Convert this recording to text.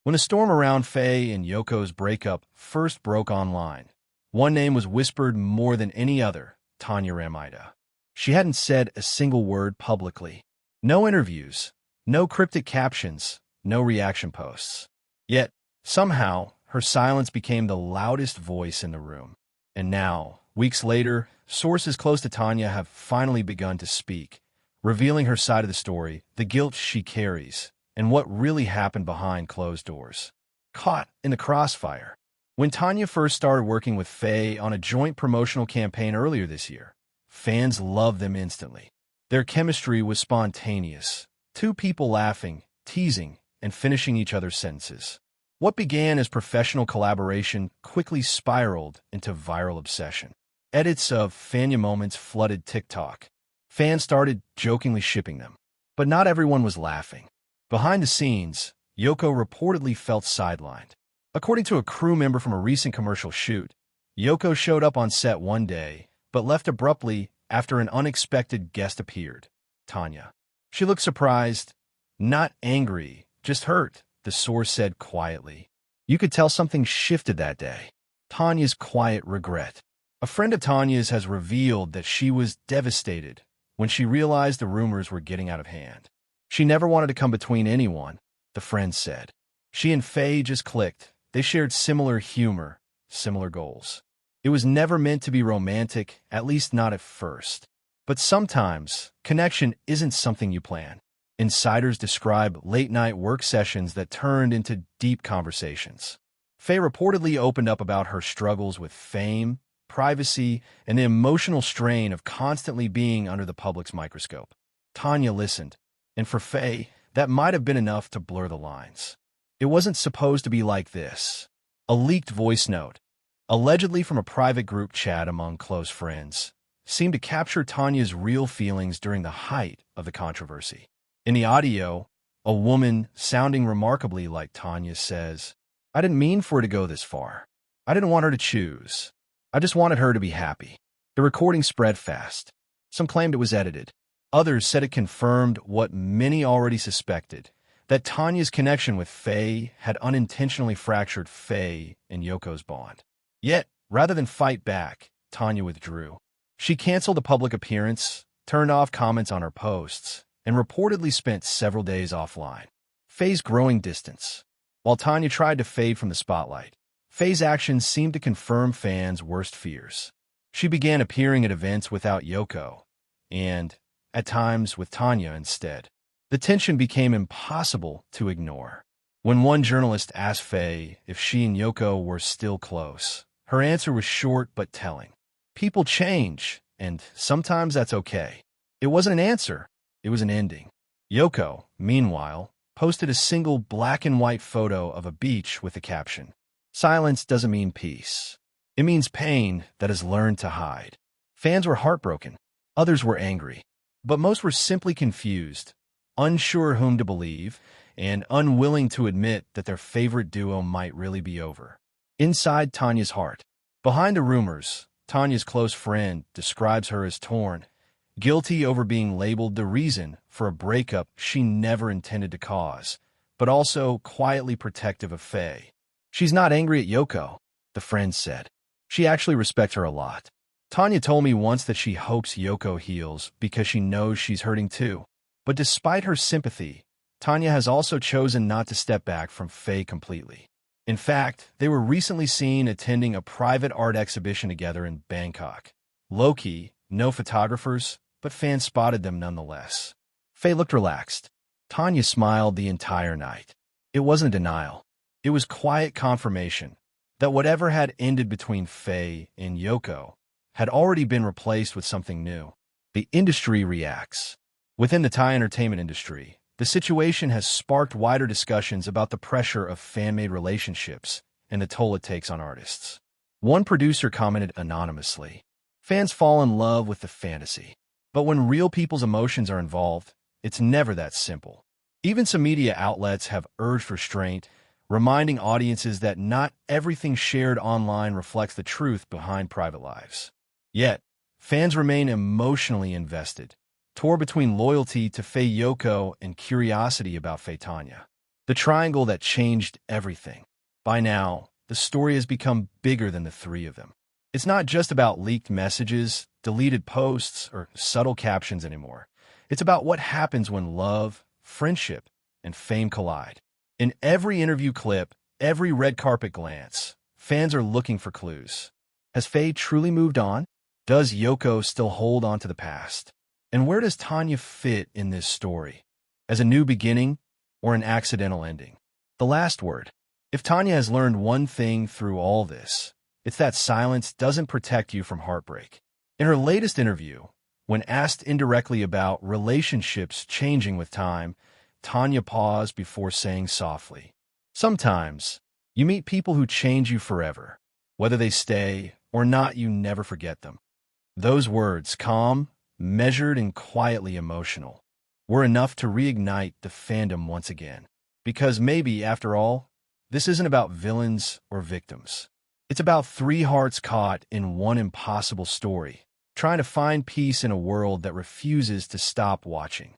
When a storm around Faye and Yoko's breakup first broke online, one name was whispered more than any other: Tanya. She hadn't said a single word publicly. No interviews, no cryptic captions, no reaction posts. Yet, somehow, her silence became the loudest voice in the room. And now, weeks later, sources close to Tanya have finally begun to speak, revealing her side of the story, the guilt she carries, and what really happened behind closed doors. Caught in the crossfire. When Tanya first started working with Faye on a joint promotional campaign earlier this year, fans loved them instantly. Their chemistry was spontaneous, two people laughing, teasing, and finishing each other's sentences. What began as professional collaboration quickly spiraled into viral obsession. Edits of Fanya moments flooded TikTok. Fans started jokingly shipping them. But not everyone was laughing. Behind the scenes, Yoko reportedly felt sidelined. According to a crew member from a recent commercial shoot, Yoko showed up on set one day, but left abruptly after an unexpected guest appeared: Tanya. She looked surprised, not angry, just hurt, the source said quietly. You could tell something shifted that day. Tanya's quiet regret. A friend of Tanya's has revealed that she was devastated when she realized the rumors were getting out of hand. She never wanted to come between anyone, the friend said. She and Faye just clicked. They shared similar humor, similar goals. It was never meant to be romantic, at least not at first. But sometimes, connection isn't something you plan. Insiders describe late-night work sessions that turned into deep conversations. Faye reportedly opened up about her struggles with fame, privacy, and the emotional strain of constantly being under the public's microscope. Tanya listened, and for Faye, that might have been enough to blur the lines. It wasn't supposed to be like this. A leaked voice note, allegedly from a private group chat among close friends, seemed to capture Tanya's real feelings during the height of the controversy. In the audio, a woman, sounding remarkably like Tanya, says, "I didn't mean for it to go this far. I didn't want her to choose. I just wanted her to be happy." The recording spread fast. Some claimed it was edited. Others said it confirmed what many already suspected, that Tanya's connection with Faye had unintentionally fractured Faye and Yoko's bond. Yet, rather than fight back, Tanya withdrew. She canceled a public appearance, turned off comments on her posts, and reportedly spent several days offline. Faye's growing distance. While Tanya tried to fade from the spotlight, Faye's actions seemed to confirm fans' worst fears. She began appearing at events without Yoko, and, at times, with Tanya instead. The tension became impossible to ignore. When one journalist asked Faye if she and Yoko were still close, her answer was short but telling. People change, and sometimes that's okay. It wasn't an answer, it was an ending. Yoko, meanwhile, posted a single black-and-white photo of a beach with the caption, "Silence doesn't mean peace. It means pain that has learned to hide." Fans were heartbroken. Others were angry. But most were simply confused, unsure whom to believe, and unwilling to admit that their favorite duo might really be over. Inside Tanya's heart, behind the rumors, Tanya's close friend describes her as torn, guilty over being labeled the reason for a breakup she never intended to cause, but also quietly protective of Faye. She's not angry at Yoko, the friend said. She actually respects her a lot. Tanya told me once that she hopes Yoko heals because she knows she's hurting too. But despite her sympathy, Tanya has also chosen not to step back from Faye completely. In fact, they were recently seen attending a private art exhibition together in Bangkok. Low-key, no photographers, but fans spotted them nonetheless. Faye looked relaxed. Tanya smiled the entire night. It wasn't denial. It was quiet confirmation that whatever had ended between Faye and Yoko had already been replaced with something new. The industry reacts. Within the Thai entertainment industry, the situation has sparked wider discussions about the pressure of fan-made relationships and the toll it takes on artists. One producer commented anonymously, "Fans fall in love with the fantasy. But when real people's emotions are involved, it's never that simple." Even some media outlets have urged restraint, reminding audiences that not everything shared online reflects the truth behind private lives. Yet, fans remain emotionally invested, torn between loyalty to Fay Yoko and curiosity about Faye Tanya. The triangle that changed everything. By now, the story has become bigger than the three of them. It's not just about leaked messages, deleted posts, or subtle captions anymore. It's about what happens when love, friendship, and fame collide. In every interview clip, every red carpet glance, fans are looking for clues. Has Faye truly moved on? Does Yoko still hold on to the past? And where does Tanya fit in this story? As a new beginning or an accidental ending? The last word. If Tanya has learned one thing through all this, it's that silence doesn't protect you from heartbreak. In her latest interview, when asked indirectly about relationships changing with time, Tanya paused before saying softly, "Sometimes, you meet people who change you forever. Whether they stay or not, you never forget them." Those words, calm, measured, and quietly emotional, were enough to reignite the fandom once again. Because maybe, after all, this isn't about villains or victims. It's about three hearts caught in one impossible story, trying to find peace in a world that refuses to stop watching.